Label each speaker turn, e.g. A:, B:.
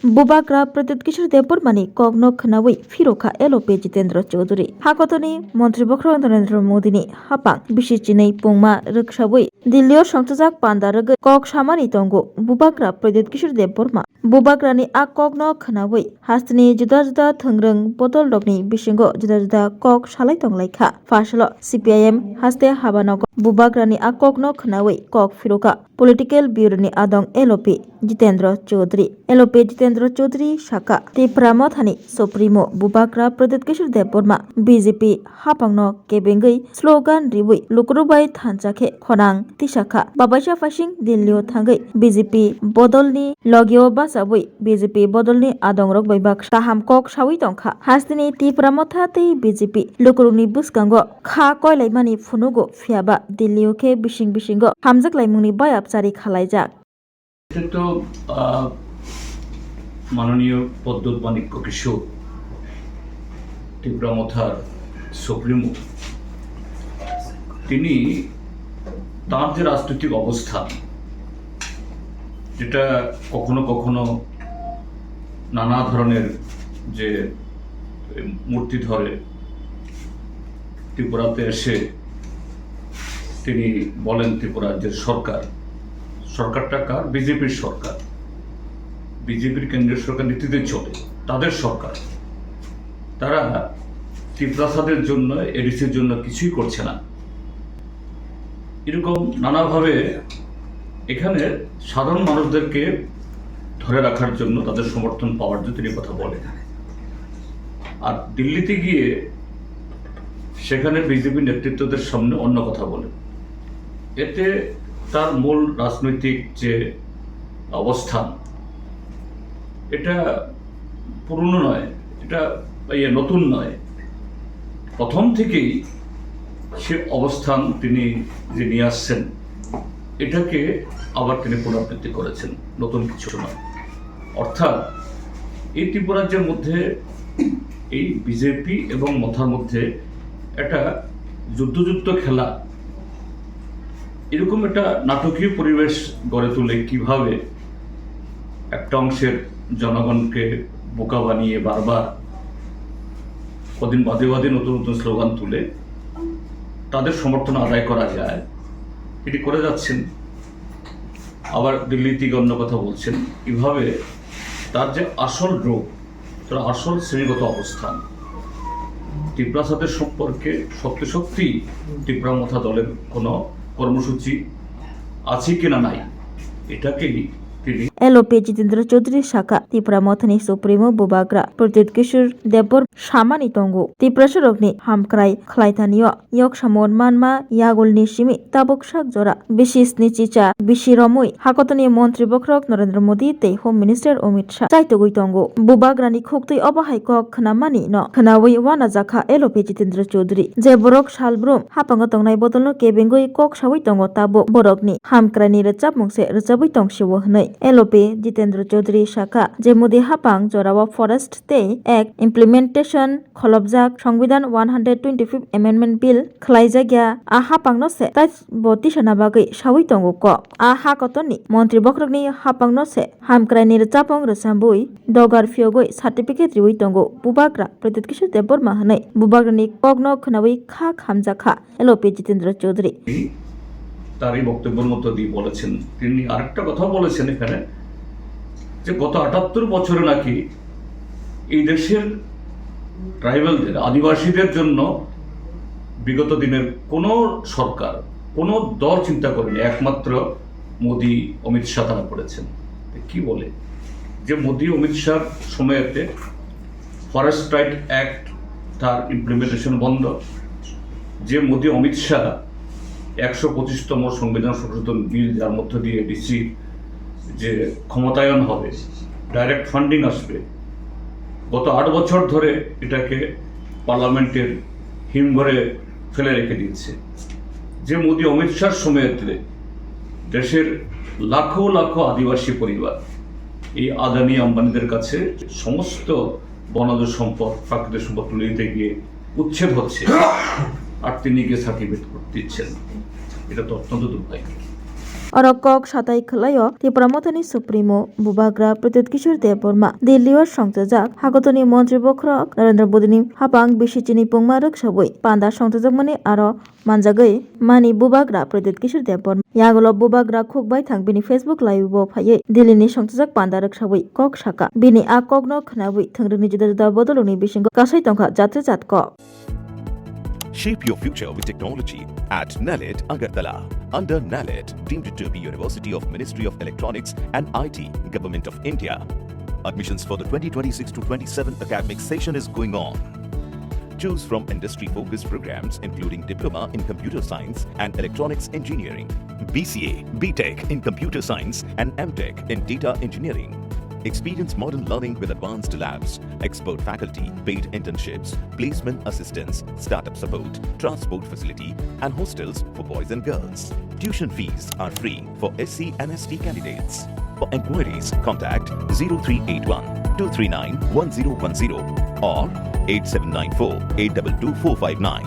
A: बुबाग्रा प्रद्युत किशोर देवबर्मानी कग्न खनावै फिरोखा LOP Jitendra Chaudhary हाकतनी मन्त्री बख्र नरेन्द्र मोदीनी हापां बिसिचिनै पुंमा रोखसावै दिल्लीयाव संथाजाक पान्दा रोगै कक सामानि तंगो बुबाग्रा प्रद्युत किशोर देवबर्मा बुबाग्रानि आ कग्न खनावै हास्तनि जुदा जुदा थोंग्रों बदल डगनि बिसिंगो जुदा जुदा कक सालाय तंलायखा फासल सीपीआईएम हास्ते हाबानग बुबाग्रानि आ कग्न खनावै कक फिरोखा पॉलिटिकल ब्यूरोनि आदं एलओपी जितेन्द्र चौधरी एलओपी जितेन्द्र चौधरी शाखा तिप्रामथानि सुप्रीमो बुबाग्रा प्रद्युत किशोर देवबर्मा बीजेपी हापांनो केबेंगै स्लोगान रिवै लुकुरुबाय थानजाखे खनांग तिसाखा बाबाइसा फासिं दिल्लीयाव थांगै बीजेपी बदलनि लगियो बासावै बीजेपी बदलनि आदं रगबाइबाक काहाम कक सावै तंखा हास्तिनि तिप्रामथा तै बीजेपी लुकुरुनि बुसकांगो खा कयलायमानि फुनुगो फियाबा दिल्लीयाव खे बिसिं बिसिंगो हामजाक लाइमुंनि बायाबसारि खालायजाक
B: तो माननीय प्रद्युत माणिक्य किशोर तिप्रामথার সুপ্রিমো তিনি তার যে রাজনৈতিক অবস্থান যেটা কখনো কখনো নানা ধরনের যে মূর্তি ধরে ত্রিপুরাতে এসে তিনি বলেন ত্রিপুরা রাজ্যের সরকারটা কার বিজেপির সরকার বিজেপির কেন্দ্রীয় সরকার নীতিতে চলে তাদের সরকার তারা ত্রিপুরাসাদের জন্য এডিসির জন্য কিছুই করছে না এরকম নানাভাবে এখানে সাধারণ মানুষদেরকে ধরে রাখার জন্য তাদের সমর্থন পাওয়ার জন্য তিনি কথা বলেন আর দিল্লিতে গিয়ে সেখানে বিজেপি নেতৃত্বদের সামনে অন্য কথা বলেন এতে তার মূল রাজনৈতিক যে অবস্থান এটা পুরনো নয় এটা নতুন নয় প্রথম থেকেই সে অবস্থান তিনি যে নিয়ে আসছেন এটাকে আবার তিনি পুনরাবৃত্তি করেছেন নতুন কিছু নয় অর্থাৎ এই ত্রিপুরাজ্যের মধ্যে এই বিজেপি এবং মথার মধ্যে একটা যুদ্ধ খেলা এরকম একটা নাটকীয় পরিবেশ গড়ে তুলে কিভাবে একটা অংশের জনগণকে বোকা বানিয়ে বারবার কদিন বাদে বাদে নতুন নতুন স্লোগান তুলে তাদের সমর্থন আদায় করা যায় এটি করে যাচ্ছেন আবার দিল্লি থেকে অন্য কথা বলছেন এভাবে তার যে আসল রোগ তার আসল শ্রেণীগত অবস্থান ত্রিপুরাসাদের সম্পর্কে সত্যি ত্রিপুরামথা দলের কোনো কর্মসূচি আছে কিনা নাই এটাকেই
A: एलओपी जितेन्द्र चौधरी शाखा तिप्रामथानि सुप्रीमो बुबाग्रा प्रद्युत किशोर देवबर सामानि तंगो Tripura सरकनि हामक्राय खलायथानियो yok samon manma yagulni simi tabuksak jora bisisni chicha bisiromui hakotoni মন্ত্রী বক্রক Narendra Modi tei home minister Amit Shah চাইতগৈ তঙ্গো বুবাগ্রানি খুকতৈ অবাহাই কক খনামানি ন খনাওই ওয়ানা জাখা এলওপি জিতেন্দ্র চৌধুরী যে বরক সালব্রুম হাপাঙ্গ তংনাই বদলনো কেবেঙ্গৈ কক সাवै तंगो ताबो बरकनि हामक्रायनि रोचाब मुंसे रोचाबै तंसिवो हनै एलओपी जितेन्द्र चौधरी शाखा जे मोदी हापां जरावा फरेस्ट ते एक्ट इम्प्लिमेंटेशन खलबजाक संविधान 125 अमेंडमेंट बिल खलाइजाग्या आ हापांनो से ताइ बतिसना बागै सावै तंगो क आ हाकतनि मन्त्री बख्रकनि हापांनो से हामक्रायनि रोचापं रोसाबुइ दगार फियोगै सार्टिफिकेट रिवै तंगो बुबाग्रा प्रद्युत किशोर देवबर्मा हनै बुबाग्रानि कग्न खनावै खा खामजाखा एलओपी जितेन्द्र चौधरी
B: তার এই বক্তব্যের মধ্য দিয়ে বলেছেন তিনি আরেকটা কথা বলেছেন এখানে যে গত ৭৮ বছরে নাকি এই দেশের ট্রাইবালদের আদিবাসীদের জন্য বিগত দিনের কোনো সরকার কোনো দল চিন্তা করেনি একমাত্র মোদি অমিত শাহ তারা করেছেন কি বলে যে মোদি অমিত শাহর সময়েতে ফরেস্ট রাইট অ্যাক্ট তার ইমপ্লিমেন্টেশন বন্ধ যে মোদি অমিত শাহ ১২৫তম সংবিধান সংশোধন বিল যার মধ্য দিয়ে ডিসি যে ক্ষমতায়ন হবে ডাইরেক্ট ফান্ডিং আসবে গত ৮ বছর ধরে এটাকে পার্লামেন্টের হিমঘরে ফেলে রেখে দিয়েছে যে মোদি অমিত শাহর সময়তে দেশের লাখো লাখো আদিবাসী পরিবার এই আদানি আম্বানিদের কাছে সমস্ত বনজ সম্পদ প্রাকৃতিক সম্পদ তুলে দিতে গিয়ে উচ্ছেদ হচ্ছে আর তিনি গিয়ে সার্টিফিকেট দিচ্ছেন এটা তো অত্যন্ত দুর্ভাগ্য
A: Oro kok satai khlaio Tripura Mothani Supremo Bubagra Pradyut Kishore Debbarma Dillio Songtojak Hagotoni Montri Bokrok Narendra Modini Hapang Bishijini Pungma Rwksabui Panda Songtojakmani aro manjagui mani Bubagra Pradyut Kishore Debbarma Yagolo Bubagra khukbai thang bini Facebook live bo phaiye Dillini Songtojak Panda Rwksabui kok saka bini a kokno khnabui thangrungni juda juda bodoloni bisingo kasai tongkha jatre jatko.
C: Shape your future with technology at NALED Agartala. Under NALED, deemed to be University of Ministry of Electronics and IT, Government of India. Admissions for the 2026-27 academic session is going on. Choose from industry-focused programs including Diploma in Computer Science and Electronics Engineering, BCA, BTech in Computer Science and MTech in Data Engineering. Experience modern learning with advanced labs, expert faculty, paid internships, placement assistance, startup support, transport facility, and hostels for boys and girls. Tuition fees are free for SC and ST candidates. For enquiries, contact 0381 239 1010 or 8794 822 459.